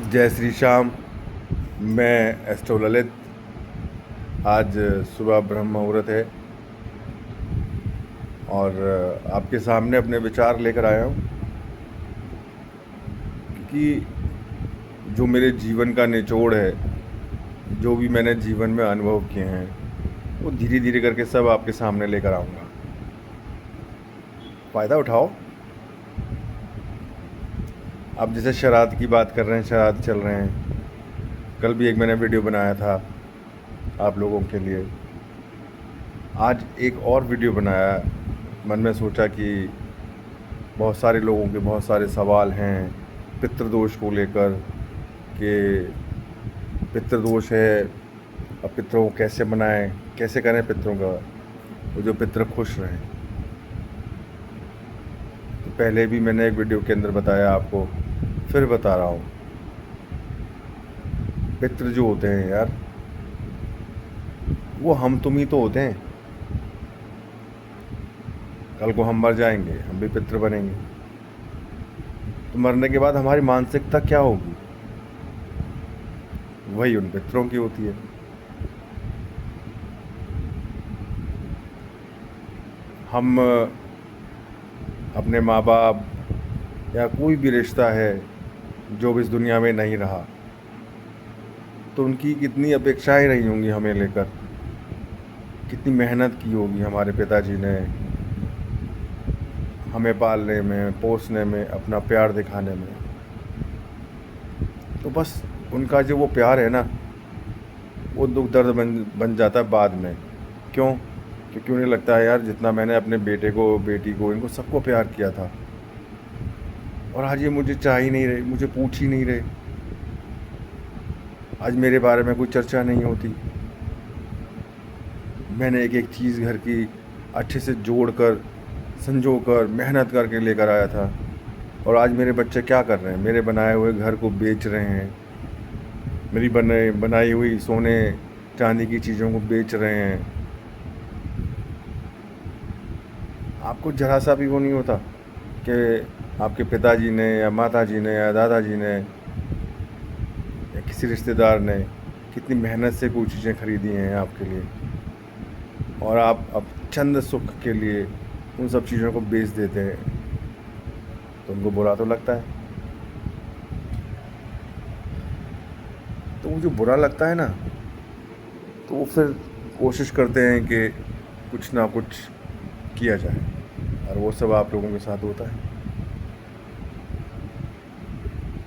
जय श्री श्याम। मैं एस्ट्रो ललित। आज सुबह ब्रह्म मुहूर्त है और आपके सामने अपने विचार लेकर आया हूँ कि जो मेरे जीवन का निचोड़ है, जो भी मैंने जीवन में अनुभव किए हैं, वो धीरे धीरे करके सब आपके सामने लेकर आऊँगा। फ़ायदा उठाओ। अब जैसे शराध की बात कर रहे हैं, शराध चल रहे हैं। कल भी एक मैंने वीडियो बनाया था आप लोगों के लिए। आज एक और वीडियो बनाया। मन में सोचा कि बहुत सारे लोगों के बहुत सारे सवाल हैं पितृदोष को लेकर कि पितृदोष है, अब पितरों को कैसे मनाएं, कैसे करें पितरों का, वो जो पितर खुश रहें। तो पहले भी मैंने एक वीडियो के अंदर बताया आपको, फिर बता रहा हूँ। पितर जो होते हैं यार, वो हम तुम ही तो होते हैं। कल को हम मर जाएंगे, हम भी पितर बनेंगे। तो मरने के बाद हमारी मानसिकता क्या होगी? वही उन पितरों की होती है। हम अपने माँ बाप या कोई भी रिश्ता है जो भी इस दुनिया में नहीं रहा, तो उनकी कितनी अपेक्षाएं रही होंगी हमें लेकर, कितनी मेहनत की होगी हमारे पिताजी ने हमें पालने में, पोसने में, अपना प्यार दिखाने में। तो बस उनका जो वो प्यार है ना, वो दुख दर्द बन जाता है बाद में। क्यों? क्योंकि उन्हें लगता है यार, जितना मैंने अपने बेटे को, बेटी को, इनको सबको प्यार किया था, और आज ये मुझे चाह ही नहीं रहे, मुझे पूछ ही नहीं रहे, आज मेरे बारे में कोई चर्चा नहीं होती। मैंने एक एक चीज़ घर की अच्छे से जोड़ कर, संजो कर, मेहनत करके लेकर आया था, और आज मेरे बच्चे क्या कर रहे हैं? मेरे बनाए हुए घर को बेच रहे हैं, मेरी बनाई हुई सोने चांदी की चीज़ों को बेच रहे हैं। आपको ज़रा सा भी वो नहीं होता कि आपके पिताजी ने या माताजी ने या दादाजी ने या किसी रिश्तेदार ने कितनी मेहनत से कोई चीज़ें खरीदी हैं आपके लिए, और आप अब चंद सुख के लिए उन सब चीज़ों को बेच देते हैं? तो उनको बुरा तो लगता है। तो वो जो बुरा लगता है ना, तो वो फिर कोशिश करते हैं कि कुछ ना कुछ किया जाए, और वो सब आप लोगों के साथ होता है।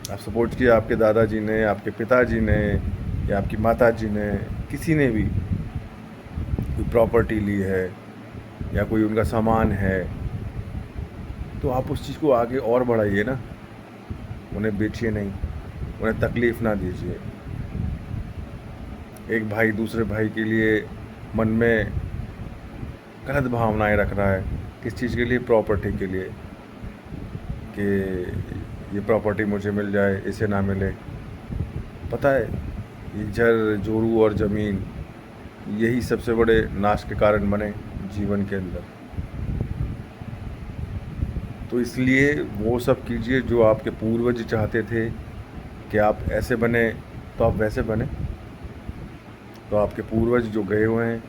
आप सपोर्ट किया आपके दादाजी ने, आपके पिताजी ने या आपकी माताजी ने, किसी ने भी कोई प्रॉपर्टी ली है या कोई उनका सामान है, तो आप उस चीज़ को आगे और बढ़ाइए ना, उन्हें बेचिए नहीं, उन्हें तकलीफ़ ना दीजिए। एक भाई दूसरे भाई के लिए मन में गलत भावनाएं रख रहा है, किस चीज़ के लिए? प्रॉपर्टी के लिए, कि ये प्रॉपर्टी मुझे मिल जाए, इसे ना मिले। पता है, ये जर जोरू और ज़मीन, यही सबसे बड़े नाश के कारण बने जीवन के अंदर। तो इसलिए वो सब कीजिए जो आपके पूर्वज चाहते थे कि आप ऐसे बने, तो आप वैसे बने। तो आपके पूर्वज जो गए हुए हैं,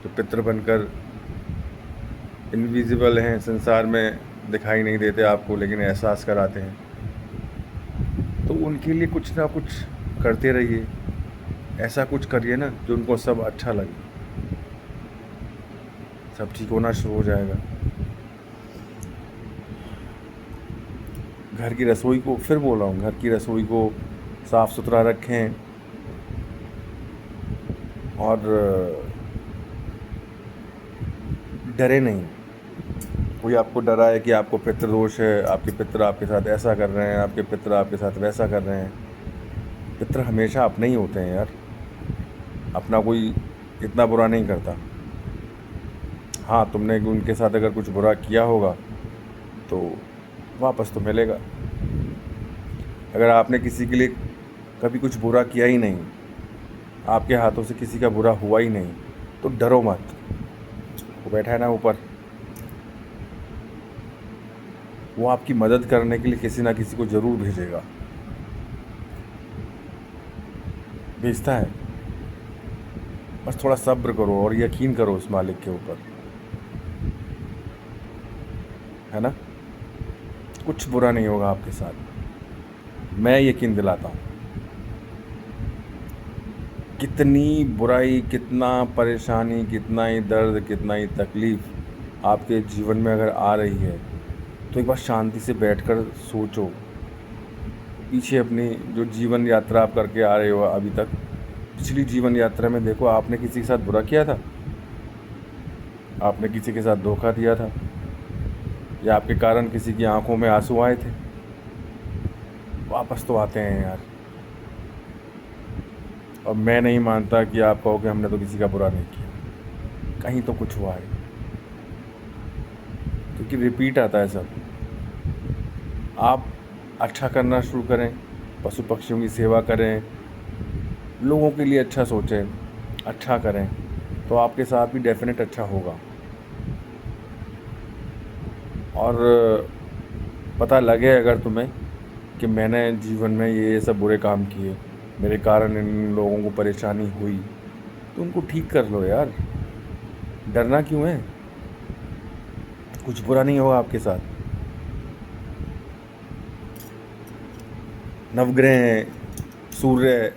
जो पितृ बनकर इनविजिबल हैं, संसार में दिखाई नहीं देते आपको, लेकिन एहसास कराते हैं, तो उनके लिए कुछ ना कुछ करते रहिए। ऐसा कुछ करिए ना जो उनको सब अच्छा लगे, सब ठीक होना शुरू हो जाएगा। घर की रसोई को, फिर बोल रहा हूँ, घर की रसोई को साफ़ सुथरा रखें, और डरे नहीं। कोई आपको डराए कि आपको पितृदोष है, आपके पितर आपके साथ ऐसा कर रहे हैं, आपके पितर आपके साथ वैसा कर रहे हैं। पितर हमेशा अपने ही होते हैं यार, अपना कोई इतना बुरा नहीं करता। हाँ, तुमने उनके साथ अगर कुछ बुरा किया होगा तो वापस तो मिलेगा। अगर आपने किसी के लिए कभी कुछ बुरा किया ही नहीं, आपके हाथों से किसी का बुरा हुआ ही नहीं, तो डरो मत। वो बैठा है ना ऊपर, वो आपकी मदद करने के लिए किसी ना किसी को ज़रूर भेजेगा। भेजता है। बस थोड़ा सब्र करो और यकीन करो उस मालिक के ऊपर, है ना। कुछ बुरा नहीं होगा आपके साथ, मैं यकीन दिलाता हूँ। कितनी बुराई, कितना परेशानी, कितना ही दर्द, कितना ही तकलीफ़ आपके जीवन में अगर आ रही है तो एक बार शांति से बैठकर सोचो। पीछे अपनी जो जीवन यात्रा आप करके आ रहे हो अभी तक, पिछली जीवन यात्रा में देखो, आपने किसी के साथ बुरा किया था? आपने किसी के साथ धोखा दिया था? या आपके कारण किसी की आंखों में आंसू आए थे? वापस तो आते हैं यार। और मैं नहीं मानता कि आप कहो कि हमने तो किसी का बुरा नहीं किया, कहीं तो कुछ हुआ है, क्योंकि रिपीट आता है सब। आप अच्छा करना शुरू करें, पशु पक्षियों की सेवा करें, लोगों के लिए अच्छा सोचें, अच्छा करें, तो आपके साथ भी डेफिनेट अच्छा होगा। और पता लगे अगर तुम्हें कि मैंने जीवन में ये सब बुरे काम किए, मेरे कारण इन लोगों को परेशानी हुई, तो उनको ठीक कर लो यार। डरना क्यों है? कुछ बुरा नहीं होगा आपके साथ। नवग्रह, सूर्य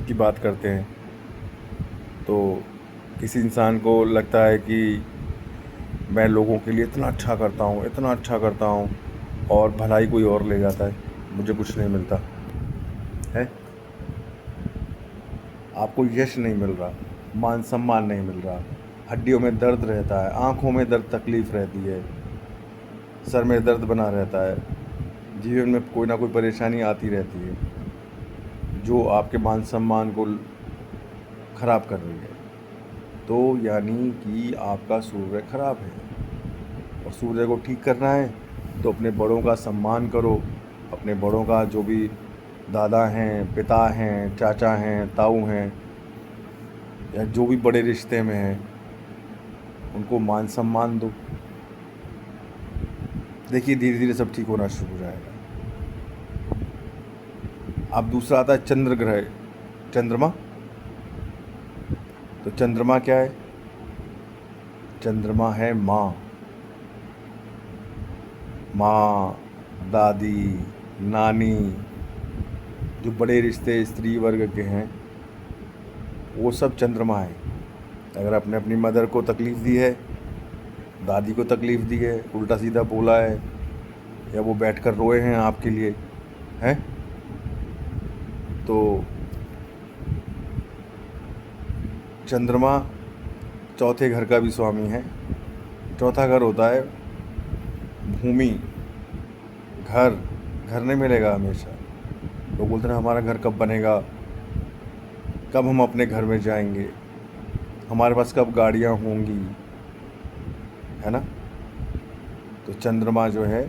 की बात करते हैं तो किसी इंसान को लगता है कि मैं लोगों के लिए इतना अच्छा करता हूँ, इतना अच्छा करता हूँ, और भलाई कोई और ले जाता है, मुझे कुछ नहीं मिलता है। आपको यश नहीं मिल रहा, मान सम्मान नहीं मिल रहा, हड्डियों में दर्द रहता है, आँखों में दर्द, तकलीफ़ रहती है, सर में दर्द बना रहता है, जीवन में कोई ना कोई परेशानी आती रहती है जो आपके मान सम्मान को ख़राब कर रही है। तो यानी कि आपका सूर्य ख़राब है, और सूर्य को ठीक करना है तो अपने बड़ों का सम्मान करो। अपने बड़ों का, जो भी दादा हैं, पिता हैं, चाचा हैं, ताऊ हैं, या जो भी बड़े रिश्ते में हैं, उनको मान सम्मान दो। देखिए धीरे धीरे सब ठीक होना शुरू हो जाएगा। अब दूसरा आता है चंद्र ग्रह, चंद्रमा। तो चंद्रमा क्या है? चंद्रमा है माँ, माँ, दादी, नानी, जो बड़े रिश्ते स्त्री वर्ग के हैं, वो सब चंद्रमा है। अगर आपने अपनी मदर को तकलीफ़ दी है, दादी को तकलीफ़ दी है, उल्टा सीधा बोला है, या वो बैठकर रोए हैं आपके लिए, हैं, तो चंद्रमा चौथे घर का भी स्वामी है। चौथा घर होता है भूमि, घर। घर नहीं मिलेगा हमेशा। लोग बोलते हैं हमारा घर कब बनेगा, कब हम अपने घर में जाएंगे, हमारे पास कब गाड़ियाँ होंगी, है ना। तो चंद्रमा जो है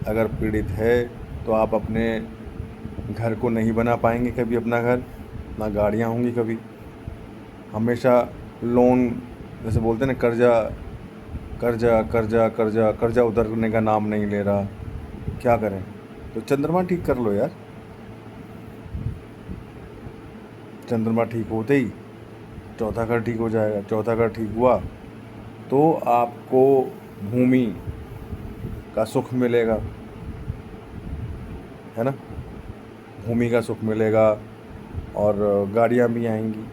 अगर पीड़ित है तो आप अपने घर को नहीं बना पाएंगे कभी, अपना घर, ना गाड़ियाँ होंगी कभी। हमेशा लोन, जैसे बोलते हैं ना, कर्जा कर्जा कर्जा कर्जा कर्जा उतरने का नाम नहीं ले रहा, क्या करें। तो चंद्रमा ठीक कर लो यार। चंद्रमा ठीक होते ही चौथा घर ठीक हो जाएगा। चौथा घर ठीक हुआ तो आपको भूमि का सुख मिलेगा, है ना। भूमि का सुख मिलेगा और गाड़ियाँ भी आएंगी।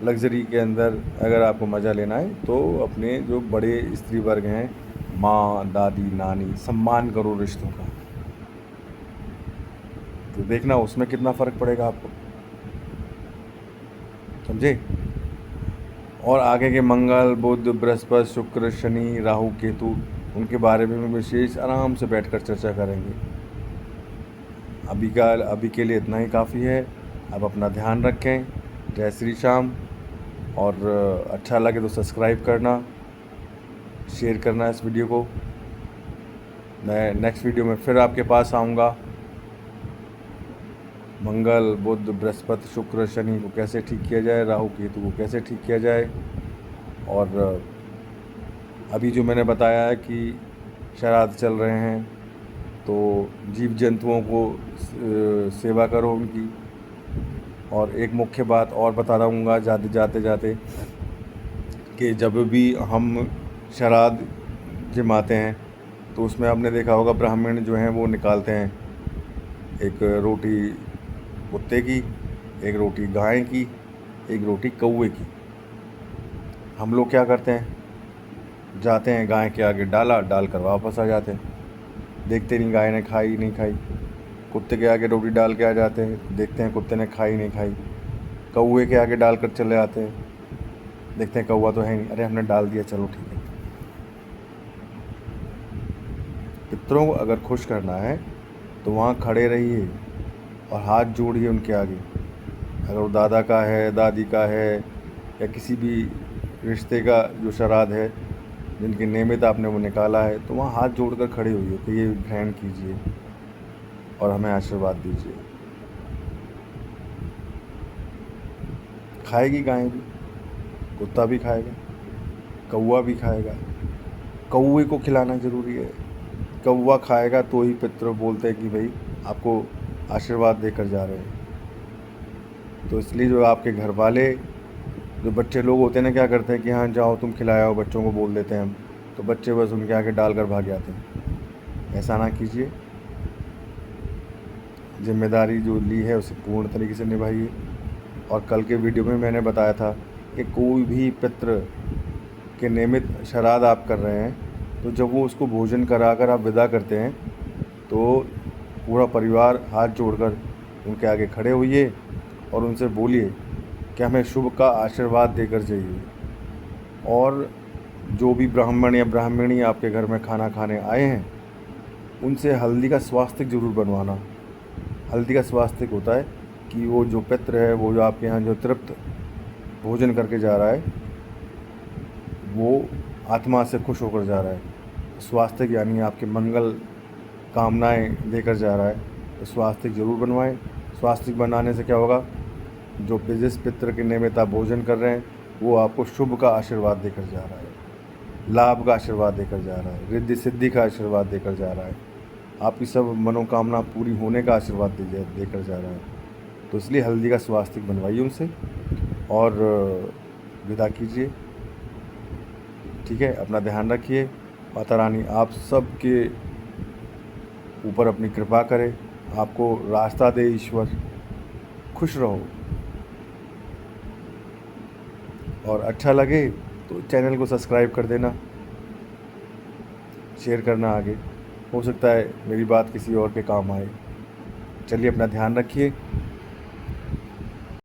लग्जरी के अंदर अगर आपको मज़ा लेना है तो अपने जो बड़े स्त्री वर्ग हैं, माँ, दादी, नानी, सम्मान करो रिश्तों का, तो देखना उसमें कितना फ़र्क पड़ेगा आपको, समझे। और आगे के मंगल, बुध, बृहस्पति, शुक्र, शनि, राहु, केतु, उनके बारे में विशेष आराम से बैठकर चर्चा करेंगे। अभी के लिए इतना ही काफ़ी है। अब अपना ध्यान रखें। जय श्री श्याम। और अच्छा लगे तो सब्सक्राइब करना, शेयर करना इस वीडियो को। मैं नेक्स्ट वीडियो में फिर आपके पास आऊँगा। मंगल, बुध, बृहस्पति, शुक्र, शनि को कैसे ठीक किया जाए, राहु केतु को कैसे ठीक किया जाए, और अभी जो मैंने बताया है कि श्राद्ध चल रहे हैं तो जीव जंतुओं को सेवा करो उनकी, और एक मुख्य बात और बता रहूँगा जाते जाते कि जब भी हम श्राद्ध जमाते हैं तो उसमें आपने देखा होगा ब्राह्मण जो हैं वो निकालते हैं एक रोटी कुत्ते की, एक रोटी गाय की, एक रोटी कौवे की। हम लोग क्या करते हैं, जाते हैं गाय के आगे डाल कर वापस आ जाते हैं, देखते नहीं गाय ने खाई नहीं खाई। कुत्ते के आगे रोटी डाल के आ जाते हैं, देखते हैं कुत्ते ने खाई नहीं खाई। कौवे के आगे डाल कर चले आते हैं, देखते हैं कौवा तो है नहीं, अरे हमने डाल दिया चलो ठीक है। पितरों को अगर खुश करना है तो वहाँ खड़े रहिए और हाथ जोड़िए उनके आगे। अगर वो दादा का है, दादी का है, या किसी भी रिश्ते का जो श्राद्ध है जिनकी नियमित आपने वो निकाला है, तो वहाँ हाथ जोड़कर खड़े होइए कि ये ग्रहण कीजिए और हमें आशीर्वाद दीजिए। खाएगी गाय भी, कुत्ता भी खाएगा, कौवा भी खाएगा। कौवे को खिलाना ज़रूरी है, कौवा खाएगा तो ही पितर बोलते हैं कि भाई आपको आशीर्वाद देकर जा रहे हैं। तो इसलिए जो आपके घर वाले जो बच्चे लोग होते हैं ना, क्या करते हैं कि हाँ जाओ तुम खिलाया हो, बच्चों को बोल देते हैं हम, तो बच्चे बस उनके आगे डालकर भाग जाते हैं। ऐसा ना कीजिए, जिम्मेदारी जो ली है उसे पूर्ण तरीके से निभाइए। और कल के वीडियो में मैंने बताया था कि कोई भी पितृ के नियमित श्राद्ध आप कर रहे हैं तो जब वो उसको भोजन कराकर आप विदा करते हैं तो पूरा परिवार हाथ जोड़कर उनके आगे खड़े होइए और उनसे बोलिए कि हमें शुभ का आशीर्वाद देकर जाइए। और जो भी ब्राह्मण या ब्राह्मणी आपके घर में खाना खाने आए हैं उनसे हल्दी का स्वास्तिक ज़रूर बनवाना। हल्दी का स्वास्तिक होता है कि वो जो पितृ है, वो जो आपके यहाँ जो तृप्त भोजन करके जा रहा है, वो आत्मा से खुश होकर जा रहा है। स्वास्तिक यानी आपके मंगल कामनाएं देकर जा रहा है, तो स्वास्तिक ज़रूर बनवाएं। स्वास्तिक बनाने से क्या होगा, जो जिस पितृ के निमित्त आप भोजन कर रहे हैं वो आपको शुभ का आशीर्वाद देकर जा रहा है, लाभ का आशीर्वाद देकर जा रहा है, रिद्धि सिद्धि का आशीर्वाद देकर जा रहा है, आपकी सब मनोकामना पूरी होने का आशीर्वाद देकर जा रहा है। तो इसलिए हल्दी का स्वास्तिक बनवाइए उनसे और विदा कीजिए। ठीक है, अपना ध्यान रखिए। माता रानी आप सब के ऊपर अपनी कृपा करे, आपको रास्ता दे ईश्वर। खुश रहो। और अच्छा लगे तो चैनल को सब्सक्राइब कर देना, शेयर करना आगे, हो सकता है मेरी बात किसी और के काम आए। चलिए अपना ध्यान रखिए।